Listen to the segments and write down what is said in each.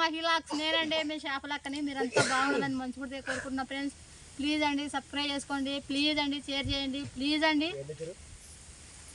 మహిళాక్స్ నేనండి మీ చేపలక్కని. మీరంతా బాగుండాలని మంచిగా కోరుకుంటున్నా ఫ్రెండ్స్. ప్లీజ్ అండి సబ్స్క్రైబ్ చేసుకోండి, ప్లీజ్ అండి షేర్ చేయండి, ప్లీజ్ అండి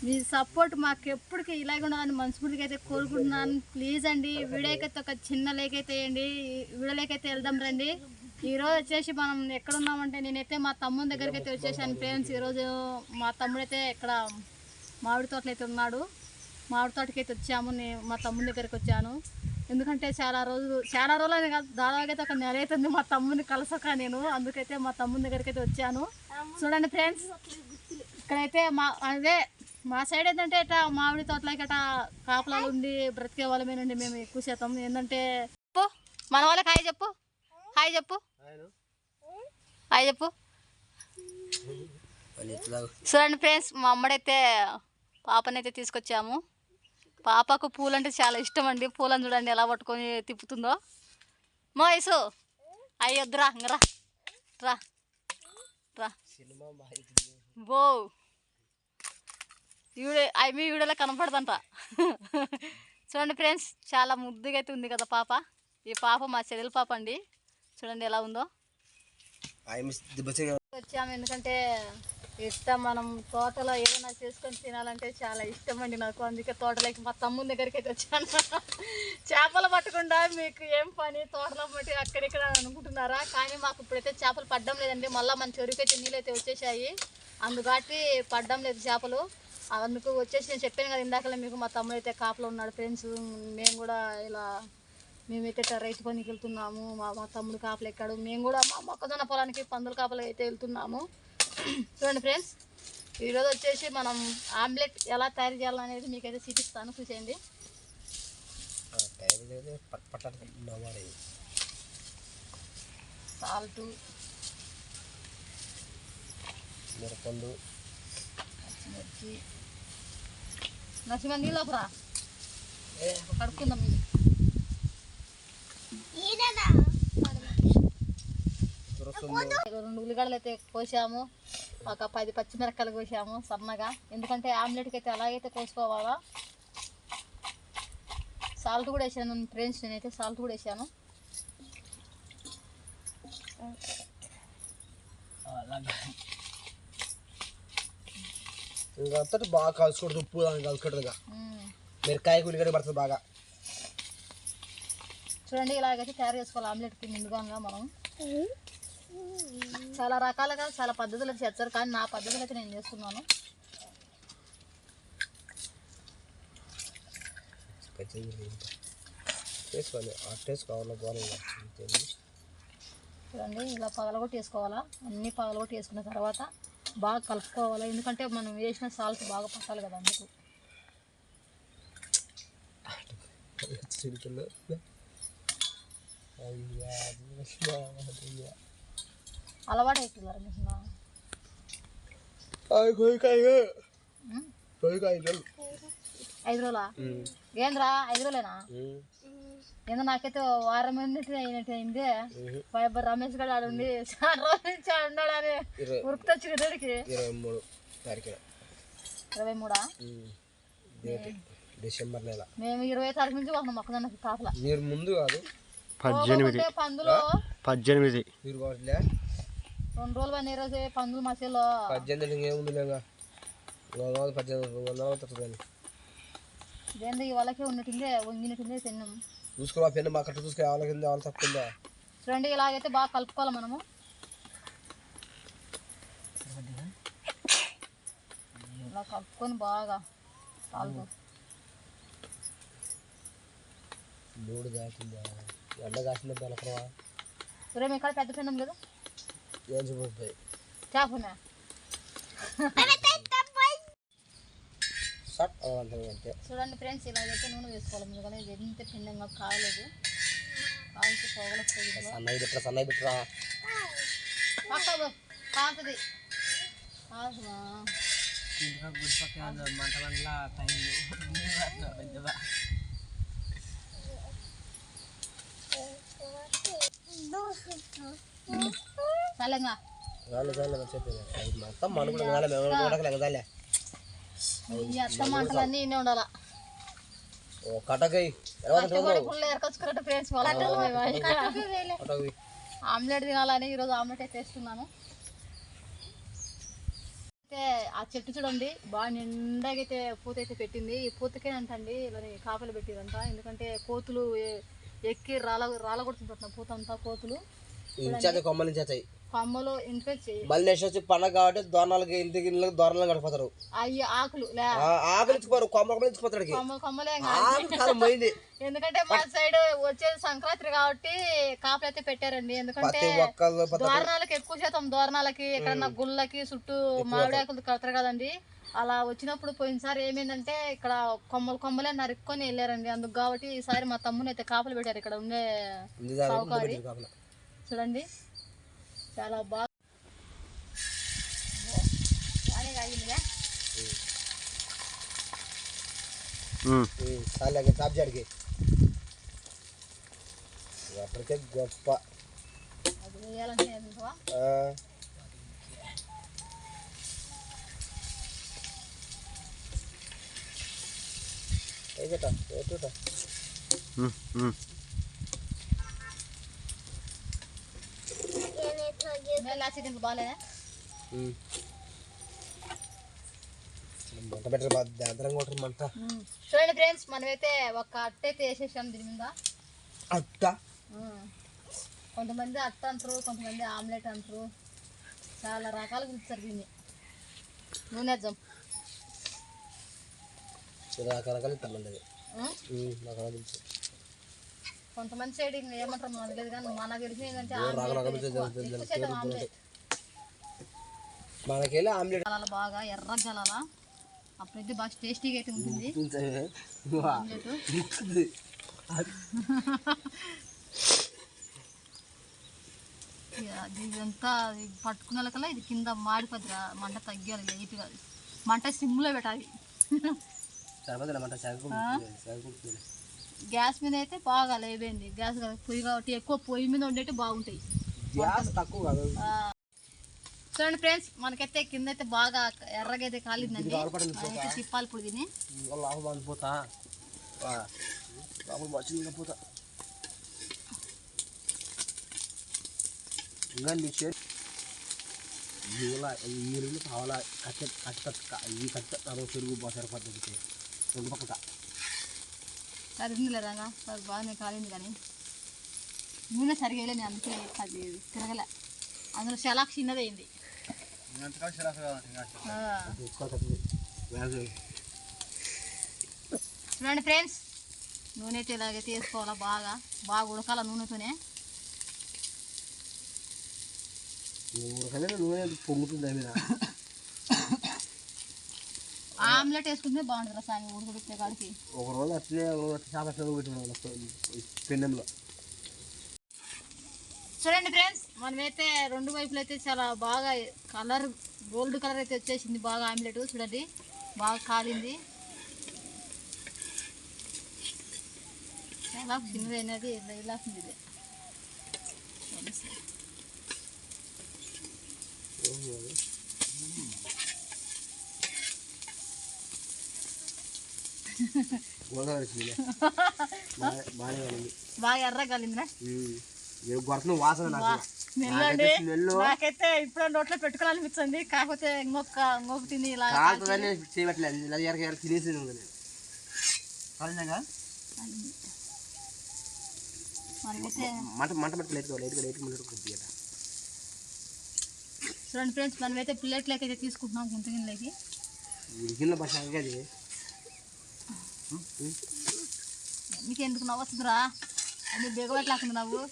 మీ సపోర్ట్ మాకు ఎప్పటికీ ఇలాగే ఉండాలని మనస్ఫూర్తిగా అయితే కోరుకుంటున్నాను. ప్లీజ్ అండి వీడియోకైతే ఒక చిన్న లేక్ అయితే వేయండి, వీడియోలోకైతే వెళ్దాం రండి. ఈరోజు వచ్చేసి మనం ఎక్కడున్నామంటే నేనైతే మా తమ్ముని దగ్గరికి అయితే వచ్చేసాను ఫ్రెండ్స్. ఈరోజు మా తమ్ముడైతే ఇక్కడ మామిడి తోటలు అయితే ఉన్నాడు. మామిడి తోటకి అయితే వచ్చాము. మా తమ్ముని దగ్గరికి వచ్చాను ఎందుకంటే చాలా రోజులు అని కాదు, దాదాపు అయితే ఒక నెల అవుతుంది మా తమ్ముని కలసక నేను. అందుకైతే మా తమ్ముని దగ్గరికి అయితే వచ్చాను. చూడండి ఫ్రెండ్స్, ఇక్కడైతే మా సైడ్ ఏంటంటే ఇట్లా మామిడి తోటలకి అట్లా కాపలాలు ఉండి బ్రతికే వాళ్ళమేనండి మేము ఎక్కువ శాతం. ఏంటంటే మన వాళ్ళకి హాయ్ చెప్పు, హాయ్ చెప్పు, హాయ్ చెప్పు. చూడండి ఫ్రెండ్స్, మా అమ్మడైతే పాపనైతే తీసుకొచ్చాము. పాపకు పూలు అంటే చాలా ఇష్టం అండి. పూలను చూడండి ఎలా పట్టుకొని తిప్పుతుందో. మోయసు అయ్యొద్దురా ఇంకరా రా రా బో మీ వీడియోలో కనపడదంట. చూడండి ఫ్రెండ్స్, చాలా ముద్దుగా అయితే ఉంది కదా పాప. ఈ పాప మా చెల్లెల పాప అండి. చూడండి ఎలా ఉందో. వచ్చాము ఎందుకంటే ఇష్టం, మనం తోటలో ఏదైనా చేసుకొని తినాలంటే చాలా ఇష్టం అండి నాకు. అందుకే తోటలోకి మా తమ్ముని దగ్గరికి అయితే వచ్చాను. చేపలు పట్టకుండా మీకు ఏం పని తోటలో బట్టి అక్కడిక్కడ అనుకుంటున్నారా? కానీ మాకు ఇప్పుడైతే చేపలు పడ్డం లేదండి. మళ్ళీ మన చెరువుకైతే నీళ్ళు అయితే వచ్చేసాయి, అందుకట్టి పడ్డం లేదు చేపలు. అందుకు వచ్చేసి నేను చెప్పాను కదా ఇందాకలే మీకు, మా తమ్ముడు అయితే కాపలో ఉన్నాడు ఫ్రెండ్స్. మేము కూడా ఇలా మేమైతే రైతు పనికి వెళ్తున్నాము. మా తమ్ముడు కాపలు ఎక్కాడు. మేము కూడా మా మొక్కజొన్న పొలానికి పందుల కాపలు అయితే వెళ్తున్నాము. చూడండి ఫ్రెండ్స్, ఈరోజు వచ్చేసి మనం ఆమ్లెట్ ఎలా తయారు చేయాలనేది మీకైతే చూపిస్తాను, చూసేయండి. సాల్టు, మిరపండు, పచ్చిమిర్చి, నచ్చిమ నీళ్ళకురా కడుక్కుందాం. రెండు ఉల్లిగడ్డలు అయితే కోసాము, ఒక 10 పచ్చిమిరపకాయలు కోసాము సన్నగా. ఎందుకంటే ఆమ్లెట్కి అయితే అలాగైతే కోసుకోవాలా. సాల్ట్ కూడా వేసాను ఫ్రెండ్స్, నేనైతే సాల్ట్ కూడా వేసాను. ఇంకా బాగా కలుసుకోవడం, ఉప్పు కలుసుకోవడం, మిరకాయ ఉల్లిగడ్డ పడుతుంది బాగా. చూడండి ఇలాగైతే తయారు చేసుకోవాలి ఆమ్లెట్కి. ముందుగా మనం చాలా రకాలుగా చాలా పద్ధతులకు చేస్తారు, కానీ నా పద్ధతులు అయితే నేను చేస్తున్నాను. చూడండి ఇలా పగలగొట్టి వేసుకోవాలా. అన్నీ పగలగొట్టి వేసుకున్న తర్వాత బాగా కలుపుకోవాలి, ఎందుకంటే మనం వేసిన సాల్ట్ బాగా పట్టాలి కదా. అందుకు అలవాటు అవుతున్నారు మీకు. 5 రోజులా? ఏంద్రా 5 రోజులేనా? ఏందో నాకైతే వారం అయినట్టు రమేష్ గారు ఆడుండి చాలా రోజుల నుంచి ఉన్నాడని ఉరుకుతొచ్చి దగ్గరికి. 23 డిసెంబర్ నెల. మేము 20 తారీఖు నుంచి వస్తున్నాం మొక్కజొన్నకి కాపలా. మీరు ముందు కాదు 18 మీరు 2 రోజులు పని. ఈరోజు పందులు మసీలో 18 ఏముంది లేక 18 ఇదేంది వాళ్ళకే ఉన్నట్టుందే, వంగినట్టుందే తిన్నాం. చూసుకోవా పెన్ను మా కట్ట చూసుకో, వాళ్ళ కింద వాళ్ళ తప్పుందా. చూడండి ఇలాగైతే బాగా కలుపుకోవాలి మనము. ఇలా కలుపుకొని బాగా మూడు కాసిందా ఎండ కాసిందా బెలకరవా. సరే మీ కాడ పెద్ద పెన్నం కదా ఏం చూపిస్తాయి చేపనా. చూడండి ఫ్రెండ్స్, ఇలాగైతే నూనె వేసుకోవాలి. ఎందుకంటే ఇది ఎంత పిండంగా కాలేదు, కాల్చి పోగలొస్తుంది. సన్నది పెట్టరా కాస్తుంది. చల్లగా మొత్తం మనుకుంటే అత్త మాటలన్నీ ఇన్నే ఉండాలా. ఓ కటకై ఫుల్ ఎరకొచ్చుకున్నట్టు ఫ్రెండ్స్ ఆమ్లెట్ తినాలని ఈరోజు ఆమ్లెట్ అయితే వేస్తున్నాను. అయితే ఆ చెట్టు చూడండి బాగా నిండాగా అయితే పూత అయితే పెట్టింది. ఈ పూతకేనంటండి ఇలా కాపలు పెట్టిరంట, ఎందుకంటే కోతులు ఎక్కి రాలగొడుతుంటారు పూత అంతా. కోతులు కొమ్మల నుంచి వచ్చాయి, కొమ్మలు ఇన్ఫెక్ట్ మళ్ళీ నెక్స్ట్ వచ్చి పండగ కాబట్టి దోరణాలకి ఇంటికి దోరణాలు గడిపోతారు. అయ్యి ఆకులు ఆకులు ఇచ్చిపోరు, కొమ్మలు ఇచ్చిపోతాడు. కొమ్మలే పోయింది. ఎందుకంటే మా సైడ్ వచ్చేది సంక్రాంతి కాబట్టి కాపులు అయితే పెట్టారండి. ఎందుకంటే దోరణాలకి ఎక్కువ శాతం దోరణాలకి ఎక్కడన్నా గుళ్ళకి చుట్టూ మామిడి ఆకులు కడతారు కదండి. అలా వచ్చినప్పుడు పోయినసారి ఏమైందంటే ఇక్కడ కొమ్మలే నరుక్కొని వెళ్ళారండి. అందుకు కాబట్టి ఈసారి మా తమ్ముని అయితే కాపులు పెట్టారు ఇక్కడ ఉండే సౌకర్యం. చూడండి చాలా బాగా కాగిందిగా. చాప్జాడికి అప్పటికే గొప్ప అది వేయాలంటే బాగాలేదా మంట పెట్టరు, దాదరంగా ఉంటుంది మంట. చూడండి ఫ్రెండ్స్, మనమైతే ఒక అట్ట అయితే వేసేసాం దీని మీద. అట్ట కొంతమంది అట్ట అంటారు, కొంతమంది ఆమ్లెట్ అంటారు, చాలా రకాలు పిలుస్తారు దీన్ని. నూనె వేద్దాం. రకరకాలు కొంతమంది సైడ్ ఇంకా ఏమంటారు మనకు తెలియదు, కానీ మనకు తెలిసి ఏంటంటే మనకెళ్ళి ఆమ్లెట్ గలాల బాగా ఎర్ర గలాల, అప్పుడైతే బాగా టేస్టీగా అయితే ఉంటుంది ఇదంతా పట్టుకునే కల్లా ఇది కింద మాడిపోద్ది, మంట తగ్గాలి లైట్గా, మంట సిమ్లో పెట్టాలి. గ్యాస్ మీద అయితే బాగా లేవేంది, గ్యాస్ పొయ్యి కాబట్టి ఎక్కువ పొయ్యి మీద ఉండేవి బాగుంటాయి. చూడండి ఫ్రెండ్స్, మనకైతే కింద అయితే బాగా ఎర్రగా అయితే కాలిందండి. తిప్పాలి ఇప్పుడు దీన్ని. పెరుగు పోసారు పద్ధతికి రెండు పక్కట సరిగింది లేదా బాగానే కాలింది, కానీ నూనె సరిగా వెళ్ళి అందుకే అది తిరగలే, అందులో షలాక్ చిన్నదైంది. చూడండి ఫ్రెండ్స్, నూనె అయితే ఇలాగైతే వేసుకోవాలా, బాగా బాగా ఉడకాల నూనెతోనే. నూనె పొంగుతుంది. ఆమ్లెట్ వేసుకుంటే బాగుంటుంది రసాన్ని ఉడకబెట్టే కాడికి. ఒక రోజు అట్లే పెన్నెంలో. చూడండి ఫ్రెండ్స్, మనమైతే రెండు వైపులు అయితే చాలా బాగా కలర్ గోల్డ్ కలర్ అయితే వచ్చేసింది బాగా ఆమ్లెట్. చూడండి బాగా కాలింది, చాలా చిన్నది అనేది ఇలా ఉంది. బాగా ఎర్ర కాలిందిరా, నాకైతే ఇప్పుడు నోట్లో పెట్టుకోవాలనిపించింది, కాకపోతే ఇంకొకటి ఇలా చూడండి ఫ్రెండ్స్, మనమైతే ప్లేట్లకి అయితే తీసుకుంటున్నాం గుంత గిన్నెలకి. నీకెందుకు నవ్వుతుందిరా, అని బిగబెట్టలేకుండా నవ్వు.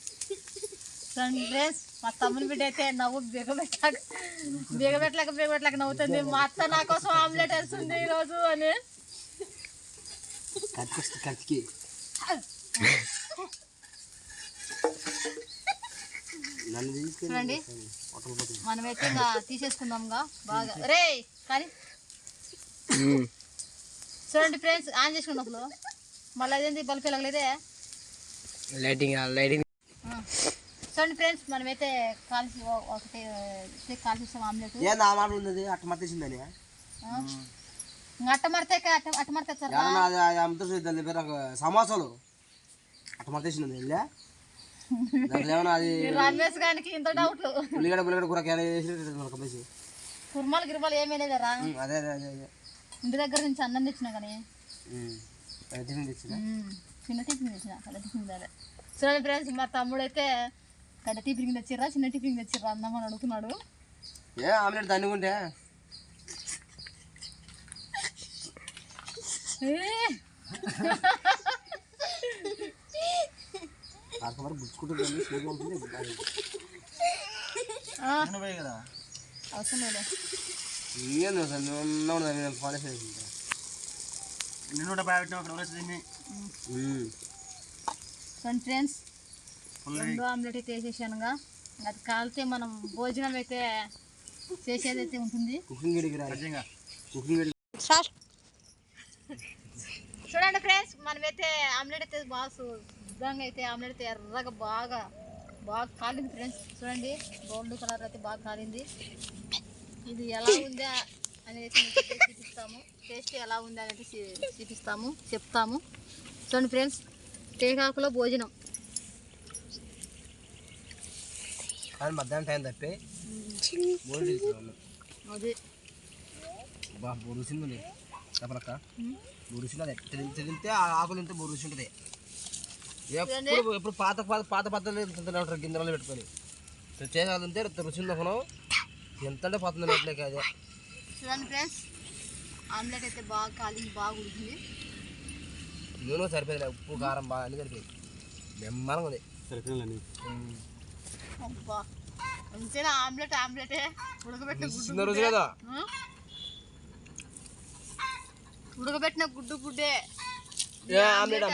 చూడండి ఫ్రెండ్స్, మా తమ్ముని బిడ్డ అయితే నవ్వు బిగబెట్టలేక నవ్వుతుంది. మా అత్త నా కోసం ఆమ్లెట్ వేస్తుంది ఈరోజు అని. చూడండి, మనమైతే ఇంకా తీసేసుకుందాంగా బాగా రే కానీ. చూడండి ఫ్రెండ్స్, ఆన్ చేసుకున్నాం అసలు, మళ్ళీ అదేంటి బల్బ్ వెలగలేదే లైటింగ్. చూడండి ఫ్రెండ్స్, మనమైతే కాల్చి ఒకటి కాల్చిస్తాం ఆమ్లెట్. అట్ట మర్తేసిందని అట్ట మడితే అట్ట మడితే ఏమన్నా అది అమ్ముతుంది దాని పేరు సమోసాలు అట్ట మర్తేసింది వెళ్ళా దాంట్లో ఏమన్నా అది రమేష్ గారికి ఇంత డౌట్లు ఉల్లిగడ్డ కూర వేసి కుర్మాలు గిర్మాలు ఏమీ లేదరా అదే అదే అదే అదే ఇంటి దగ్గర నుంచి అన్నం తెచ్చినా కానీ టిఫిన్ తెచ్చిన చిన్న టిఫిన్ తెచ్చిన పెద్ద టిఫిన్ అదే చూడండి ఫ్రెండ్స్ మా తమ్ముడు అయితే పెద్ద టిఫిన్ తెచ్చిర్రా చిన్న టిఫిన్ తెచ్చిర్రా అన్నం అని అడుగుతున్నాడు ఏ ఆమ్లెట్ తన్నుకుంటే అవసరం లేదు ఫ్రెండ్స్ 2 ఆమ్లెట్ అయితే వేసేసానుగా అది కాలితే మనం భోజనం అయితే చేసేది అయితే ఉంటుంది చూడండి ఫ్రెండ్స్ మనమైతే ఆమ్లెట్ అయితే బాగా శుభ్రంగా అయితే ఆమ్లెట్ అయితే ఎర్రగా బాగా కాలింది ఫ్రెండ్స్ చూడండి గోల్డ్ కలర్ అయితే బాగా కాలింది ఇది ఎలా ఉందా అనేది చూపిస్తాము టేస్ట్ ఎలా ఉందా అనేది చూపిస్తాము చెప్తాము చూడండి ఫ్రెండ్స్ టేకాకులో భోజనం మధ్యాహ్నం టైం తప్పి అది బొరుసింది చెప్పలక్క బొరుసింది తింటే ఆకులు తింటే బొరుసి ఉంటుంది ఎప్పుడు పాత పద్ధతులు తింటుంటారు గింజలు పెట్టుకొని చేయాలి తింటే రుచింది ఒకను ఎంత పోతుంది పెట్టలేక అదే చూడండి ఫ్రెండ్స్ ఆమ్లెట్ అయితే బాగా కాలింది బాగా ఉడికింది నూనె సరిపోయింది ఉప్పు కారం బాగా అన్ని సరిపోయింది బెమ్మరంగా ఉంది సరిపోయింది అబ్బా మంచిగా ఆమ్లెటే ఉడకబెట్టిన గుడ్డే ఆమ్లెట్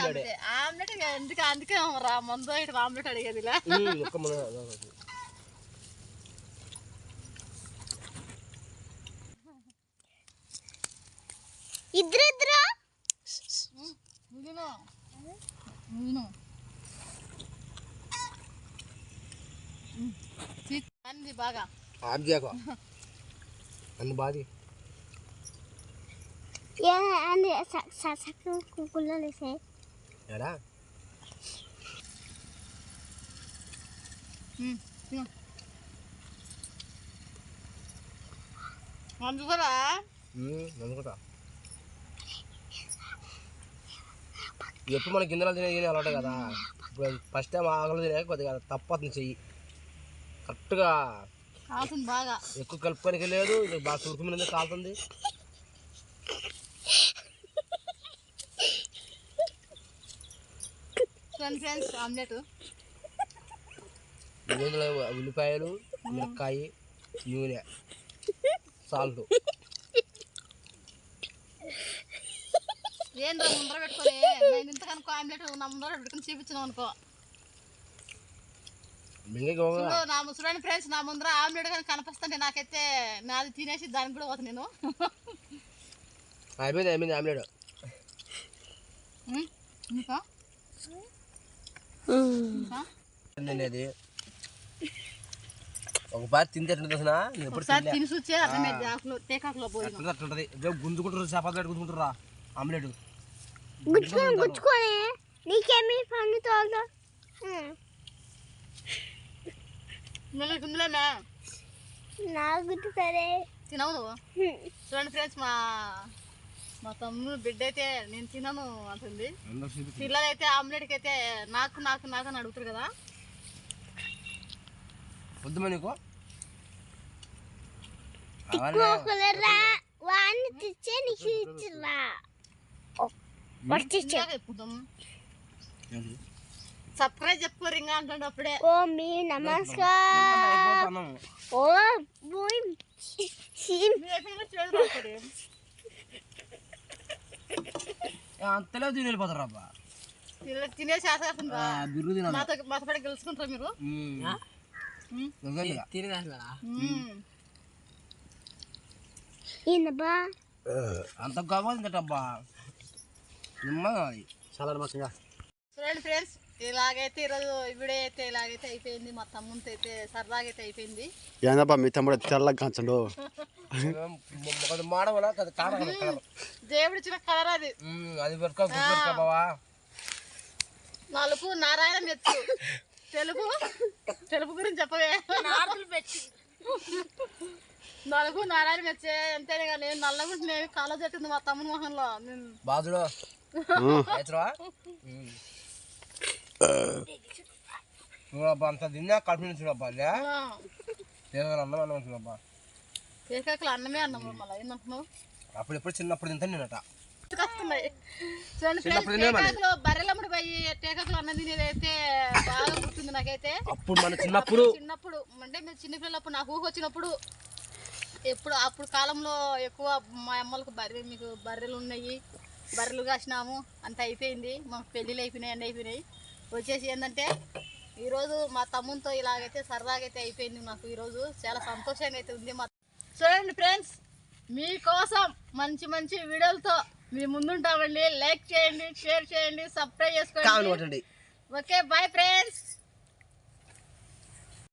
అందుకే రా ముందు ఇటు ఆమ్లెట్ అడిగేది ఇద్దరు బాగా అన్ని బాగా ఎలా అందుకరా అందుకుంటా ఎప్పుడు మన గింజలు తినే అలవాటే కదా ఇప్పుడు ఫస్ట్ టైం ఆకలి తినే కొద్దిగా తప్పతుంది చెయ్యి కరెక్ట్గా బాగా ఎక్కువ కలుపుకోనికి లేదు ఇది బాగా తుడుకుమింది కాలుతుంది ఫ్రెండ్స్ ఆమ్లెట్ ఉల్లిపాయలు మిరపకాయ నూనె సాల్ట్ ఏం ముందర పెట్టుకొని నేను ఇంత కనుక ఆమ్లెట్ నా ముందర పెట్టుకుని చూపించాను అనుకో చూడండి ఫ్రెండ్స్ నా ముందర ఆమ్లెట్ కానీ కనిపిస్తుంటే నాకైతే నాది తినేసి దానికి కూడా పోతాను నేను అయిపోయింది ఆమ్లెట్ ఇంకా అది ఒక పారి తింటే అట్లుంటది గుంజుకుంటారు చేపలు గుంజుకుంటారా ఆమ్లెట్ నీకేమీ పని తోలు నాకు సరే తినవు నువ్వు చూడండి ఫ్రెండ్స్ మా తమ్ముడు బిడ్డ అయితే నేను తినను అంటుంది పిల్లలు అయితే ఆమ్లెట్కి అయితే నాకు నాకు నాకు అని అడుగుతారు కదా వద్దు నీకు వాడిని తెచ్చే నీకు ఇచ్చిరా సబ్స్క్రైబ్ చెప్పుకోరు ఇంకా అంటుండే అప్పుడే ఓ మీ నమస్కారం ఓ అంతలో తిని వెళ్ళిపోతారు అబ్బా తినేసి మాతో గెలుచుకుంటారు మీరు అంత కావాలి తింటబ్బా నిమ్మగా చాలా మచ్చగా చూడండి ఫ్రెండ్స్ ఇలాగైతే ఈరోజు వీడియో అయితే ఇలాగైతే అయిపోయింది. మా తమ్ముతో అయితే సరదాగా అయితే అయిపోయింది. ఏందబ్బా మీ తమ్ముడు తెల్లగా కాంచండు మాడవలా కదా కాడ కలర్ దేవుడు ఇచ్చిన కలర్ అది. అది బావా. నలుపు నారాయణ మెచ్చు. తెలుపు గురించి చెప్పవే. నలుపు నారాయణ మెచ్చే అంతేనే కానీ నల్లగుంటే నేను కాలో చెట్టింది మా తమ్ముని మొహంలో. బాజుడు చూడబ్బా అంత తిన్నా కడుపు చూడబ్బా అన్నం అన్నం చూడబ్బా. ఏకాకులు అన్నమే అన్నం మళ్ళీ ఏమంటున్నావు? అప్పుడు చిన్నప్పుడు తింటాను నేనట. వస్తున్నాయి చూడండి. బర్రెలమ్మడి పోయి టేకాకులు అన్నం తినేది అయితే బాగా గుర్తుంది నాకైతే. అప్పుడు మన చిన్నప్పుడు అంటే మీరు చిన్నపిల్లప్పుడు నాకు ఊహ వచ్చినప్పుడు అప్పుడు కాలంలో ఎక్కువ మా అమ్మలకు మీకు బర్రెలు ఉన్నాయి, బర్రెలు కాసినాము అంత అయిపోయింది. మాకు పెళ్ళిళ్ళు అయిపోయినాయి, అన్నీ అయిపోయినాయి. వచ్చేసి ఏంటంటే ఈరోజు మా తమ్ముతో ఇలాగైతే సరదాగా అయితే అయిపోయింది. నాకు ఈరోజు చాలా సంతోషంగా అయితే ఉంది. చూడండి ఫ్రెండ్స్, మీకోసం మంచి మంచి వీడియోలతో మీ ముందుంటామండి. లైక్ చేయండి, షేర్ చేయండి, సబ్స్క్రైబ్ చేసుకోండి. Okay bye friends.